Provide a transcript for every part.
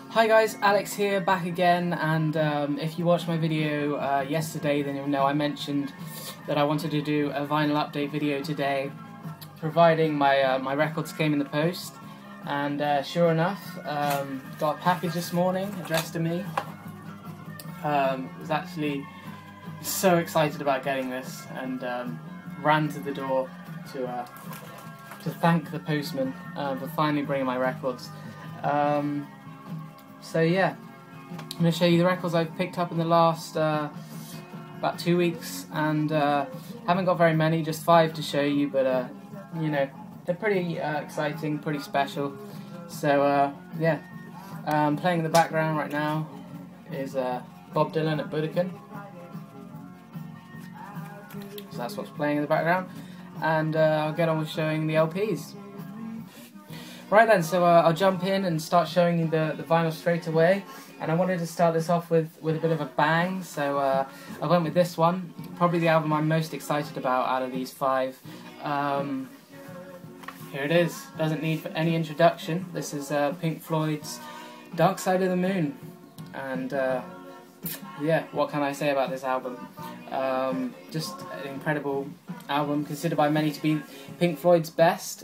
Hi guys, Alex here, back again, and if you watched my video yesterday, then you'll know I mentioned that I wanted to do a vinyl update video today, providing my records came in the post, and sure enough, got a package this morning addressed to me. Was actually so excited about getting this, and ran to the door to thank the postman for finally bringing my records. So yeah, I'm going to show you the records I've picked up in the last about 2 weeks, and haven't got very many, just 5 to show you, but you know, they're pretty exciting, pretty special. So yeah, playing in the background right now is Bob Dylan at Budokan. So that's what's playing in the background, and I'll get on with showing the LPs. Right then, so I'll jump in and start showing you the vinyl straight away, and I wanted to start this off with a bit of a bang, so I went with this one, probably the album I'm most excited about out of these 5. Here it is, doesn't need any introduction. This is Pink Floyd's Dark Side of the Moon, and yeah, what can I say about this album? Just an incredible album, considered by many to be Pink Floyd's best.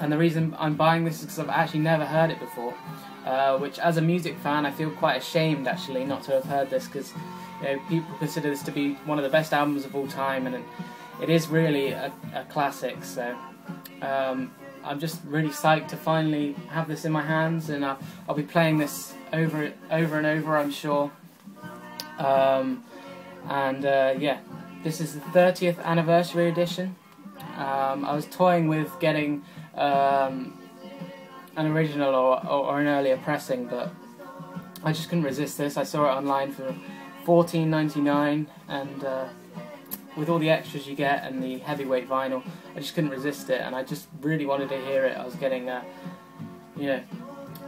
And the reason I'm buying this is because I've actually never heard it before, which as a music fan I feel quite ashamed actually not to have heard this, because you know, people consider this to be one of the best albums of all time, and it is really a classic. So I'm just really psyched to finally have this in my hands, and I'll be playing this over and over, I'm sure. Yeah, this is the 30th anniversary edition. I was toying with getting an original or an earlier pressing, but I just couldn't resist this. I saw it online for $14.99, and with all the extras you get and the heavyweight vinyl, I just couldn't resist it, and I just really wanted to hear it. I was getting you know,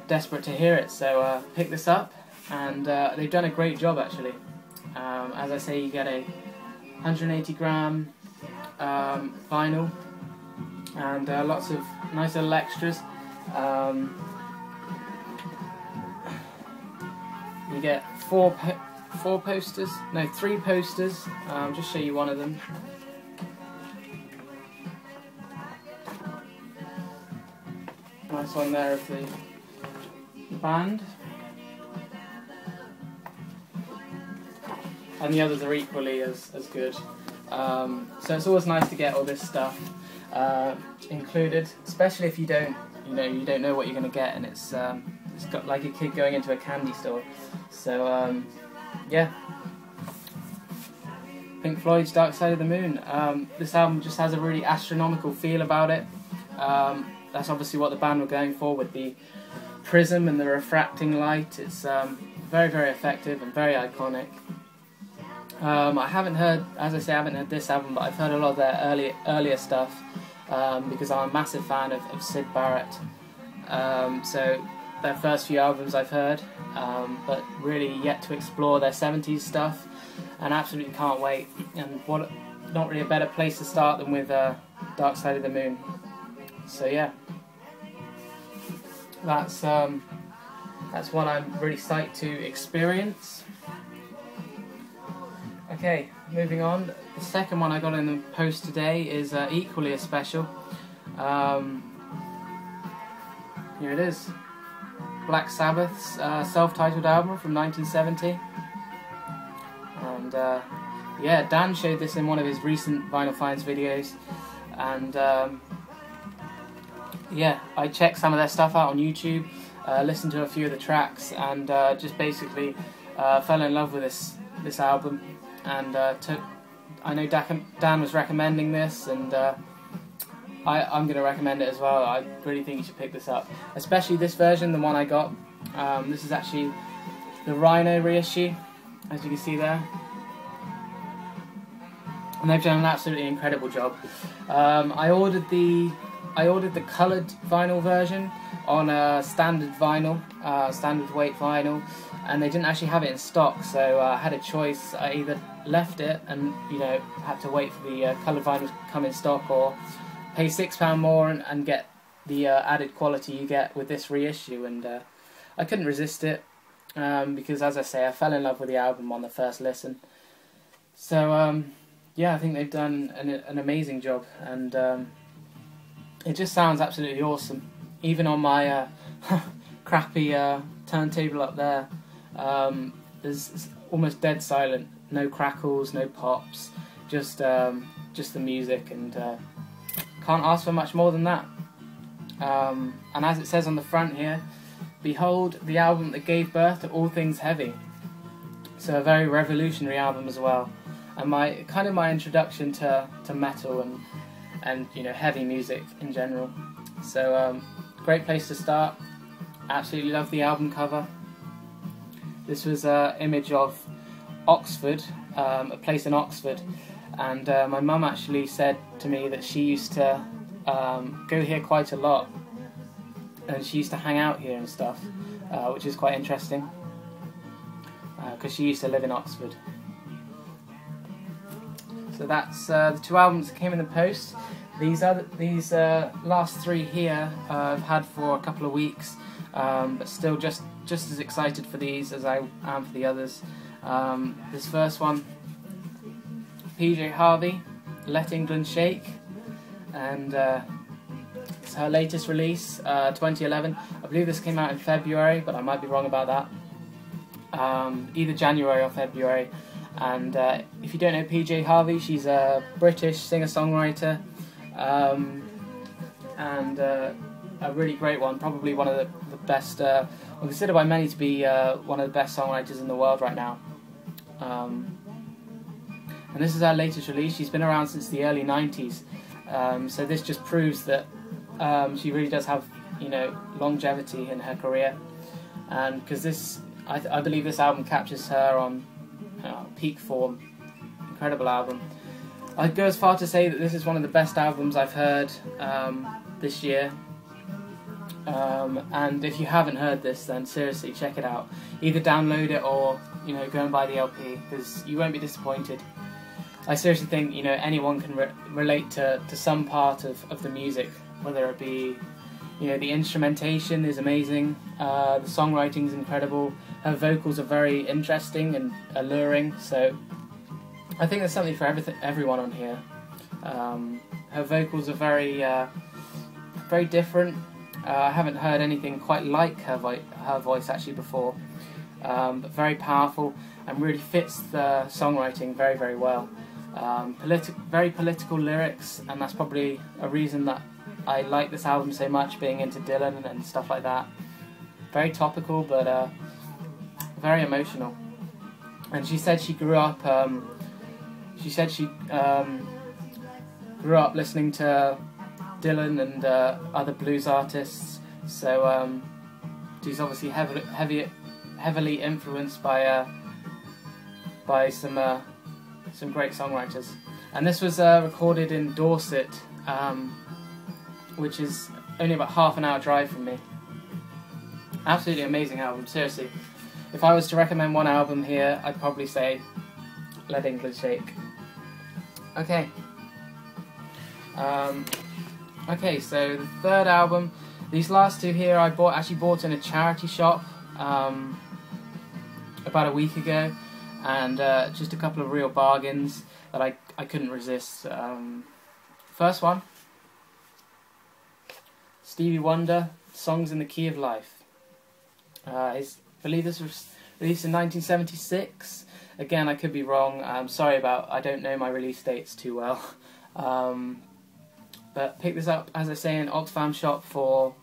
desperate to hear it, so picked this up, and they've done a great job actually. As I say, you get a 180 gram vinyl, and lots of nice little extras. You get 3 posters. I'll just show you one of them. Nice one there of the band, and the others are equally as good. So it's always nice to get all this stuff included, especially if you don't know what you're going to get, and it's got like a kid going into a candy store. So yeah, Pink Floyd's Dark Side of the Moon. This album just has a really astronomical feel about it. That's obviously what the band were going for with the prism and the refracting light. It's very, very effective and very iconic. I haven't heard, as I say, I haven't heard this album, but I've heard a lot of their earlier stuff, because I'm a massive fan of Syd Barrett. So their first few albums I've heard, but really yet to explore their 70s stuff, and absolutely can't wait. And what, not really a better place to start than with Dark Side of the Moon. So yeah, that's one I'm really psyched to experience. Okay, moving on. The second one I got in the post today is equally as special. Here it is, Black Sabbath's self-titled album from 1970. And yeah, Dan showed this in one of his recent Vinyl Finds videos, and yeah, I checked some of their stuff out on YouTube, listened to a few of the tracks, and just basically fell in love with this album. And I know Dan was recommending this, and I'm going to recommend it as well. I really think you should pick this up, especially this version, the one I got. This is actually the Rhino reissue, as you can see there, and they've done an absolutely incredible job. I ordered the coloured vinyl version on a standard vinyl, standard weight vinyl, and they didn't actually have it in stock, so I had a choice. I either left it and had to wait for the coloured vinyl to come in stock, or pay £6 more and get the added quality you get with this reissue. And I couldn't resist it, because, as I say, I fell in love with the album on the first listen. So, yeah, I think they've done an amazing job, and it just sounds absolutely awesome. Even on my crappy turntable up there, it's almost dead silent. No crackles, no pops, just the music, and can't ask for much more than that. And as it says on the front here, behold the album that gave birth to all things heavy. So a very revolutionary album as well, and my introduction to metal and heavy music in general. So great place to start. Absolutely love the album cover. This was an image of Oxford, a place in Oxford, and my mum actually said to me that she used to go here quite a lot, and she used to hang out here and stuff, which is quite interesting, because she used to live in Oxford. So that's the two albums that came in the post. These last three here I've had for a couple of weeks, but still just as excited for these as I am for the others. This first one, PJ Harvey, Let England Shake, and it's her latest release, 2011. I believe this came out in February, but I might be wrong about that. Either January or February. And if you don't know PJ Harvey, she's a British singer-songwriter, and a really great one, probably one of the best, considered by many to be one of the best songwriters in the world right now. And this is her latest release. She's been around since the early 90s, so this just proves that she really does have, longevity in her career. And because I believe this album captures her on peak form. Incredible album. I'd go as far to say that this is one of the best albums I've heard this year. And if you haven't heard this, then seriously check it out. Either download it or go and buy the LP, because you won't be disappointed. I seriously think anyone can relate to some part of the music, whether it be the instrumentation is amazing, the songwriting is incredible, her vocals are very interesting and alluring. So I think there's something for everyone on here. Her vocals are very different. I haven't heard anything quite like her voice actually before, but very powerful and really fits the songwriting very, very well. Very political lyrics, and that's probably a reason that I like this album so much, being into Dylan and stuff like that. Very topical, but very emotional. And she said she grew up. Grew up listening to Dylan and other blues artists. So she's obviously heavily influenced by some great songwriters. And this was recorded in Dorset, which is only about half an hour drive from me. Absolutely amazing album, seriously. If I was to recommend one album here, I'd probably say Let England Shake. Okay. Okay, so the third album, these last two here I actually bought in a charity shop about a week ago, and just a couple of real bargains that I couldn't resist. First one, Stevie Wonder, Songs in the Key of Life. I believe this was released in 1976. Again, I could be wrong. I'm sorry I don't know my release dates too well. But pick this up, as I say, in Oxfam shop for,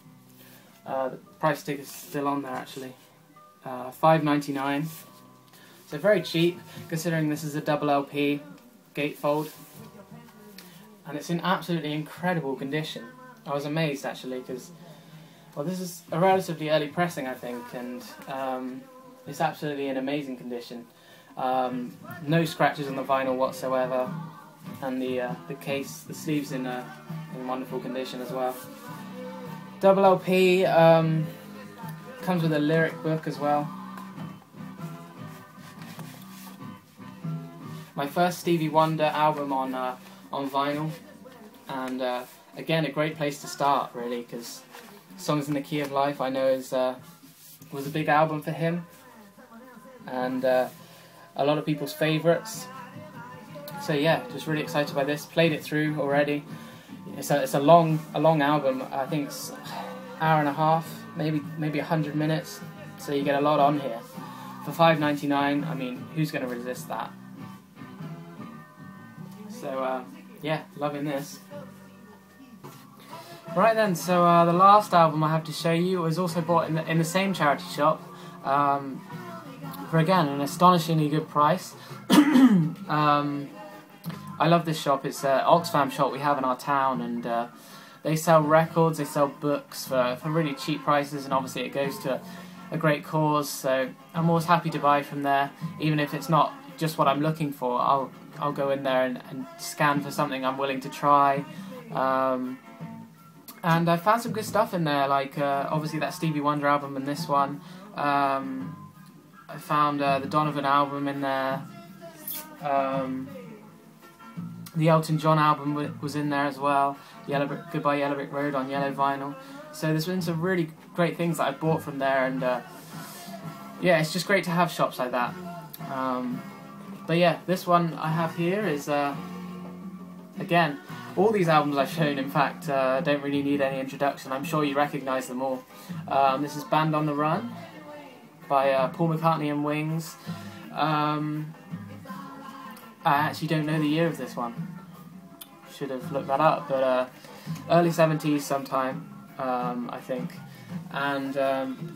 the price tag is still on there actually, $5.99. So very cheap, considering this is a double LP, gatefold. And it's in absolutely incredible condition. I was amazed actually, because, well, this is a relatively early pressing, I think, and it's absolutely in amazing condition. No scratches on the vinyl whatsoever, and the case, the sleeves in wonderful condition as well. Double LP, comes with a lyric book as well. My first Stevie Wonder album on vinyl, and again a great place to start really, because Songs in the Key of Life I know is was a big album for him, and a lot of people's favourites. So yeah, just really excited by this. Played it through already. It's a long album. I think it's an hour and a half, maybe 100 minutes. So you get a lot on here for $5.99. I mean, who's going to resist that? So yeah, loving this. Right then, so the last album I have to show you was also bought in the same charity shop for, again, an astonishingly good price. I love this shop. It's an Oxfam shop we have in our town, and they sell records, they sell books for really cheap prices, and obviously it goes to a great cause, so I'm always happy to buy from there, even if it's not just what I'm looking for. I'll go in there and scan for something I'm willing to try. And I found some good stuff in there, like obviously that Stevie Wonder album and this one. I found the Donovan album in there. The Elton John album was in there as well. Goodbye Yellow Brick Road on yellow vinyl. So there's been some really great things that I bought from there, and yeah, it's just great to have shops like that. But yeah, this one I have here is, again, all these albums I've shown, in fact, don't really need any introduction. I'm sure you recognise them all. This is Band on the Run by Paul McCartney and Wings. I actually don't know the year of this one. Should have looked that up, but early 70s sometime, I think. And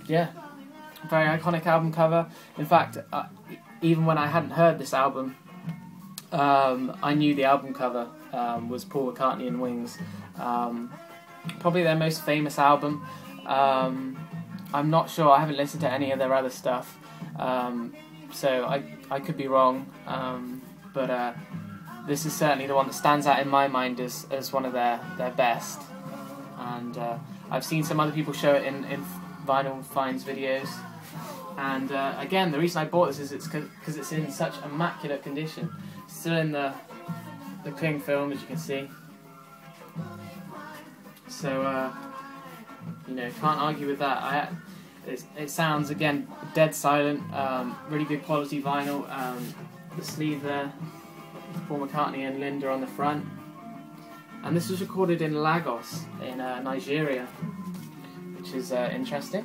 yeah, very iconic album cover. In fact, even when I hadn't heard this album, I knew the album cover was Paul McCartney and Wings. Probably their most famous album. I'm not sure, I haven't listened to any of their other stuff, so I could be wrong. But this is certainly the one that stands out in my mind as one of their best. And I've seen some other people show it in Vinyl Finds videos. And again, the reason I bought this is because it's in such immaculate condition. Still in the cling film, as you can see. So you know, can't argue with that. It sounds, again, dead silent. Really good quality vinyl. The sleeve there, Paul McCartney and Linda on the front. And this was recorded in Lagos in Nigeria, which is interesting.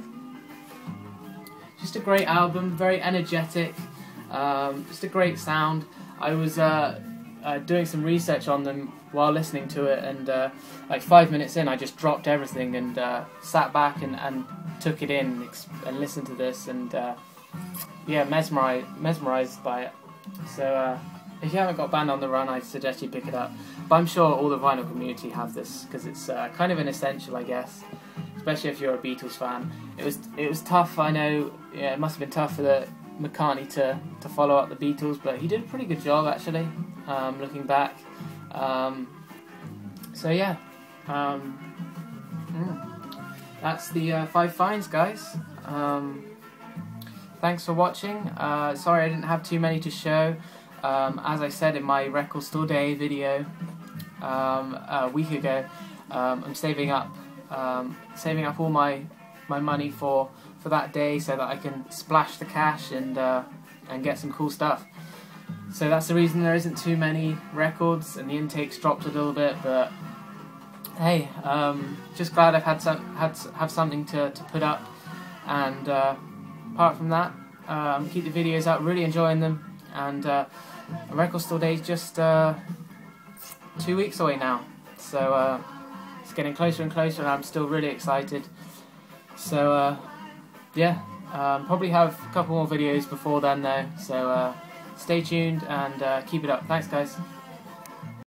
Just a great album, very energetic, just a great sound. I was doing some research on them while listening to it, and like 5 minutes in I just dropped everything and sat back and took it in and listened to this, and yeah, mesmerised by it. So if you haven't got Band on the Run, I suggest you pick it up. But I'm sure all the vinyl community have this, because it's kind of an essential, I guess, especially if you're a Beatles fan. It was tough, I know. Yeah, it must have been tough for the McCartney to follow up the Beatles, but he did a pretty good job, actually, looking back. So yeah, that's the 5 finds, guys. Thanks for watching. Sorry I didn't have too many to show. As I said in my Record Store Day video a week ago, I'm saving up all my money for that day, so that I can splash the cash and get some cool stuff. So that's the reason there isn't too many records, and the intake's dropped a little bit. But hey, just glad I've have something to put up. And apart from that, keep the videos out. Really enjoying them. And Record Store Day is just 2 weeks away now, so it's getting closer and closer, and I'm still really excited. So yeah, probably have a couple more videos before then though, so stay tuned and keep it up. Thanks, guys.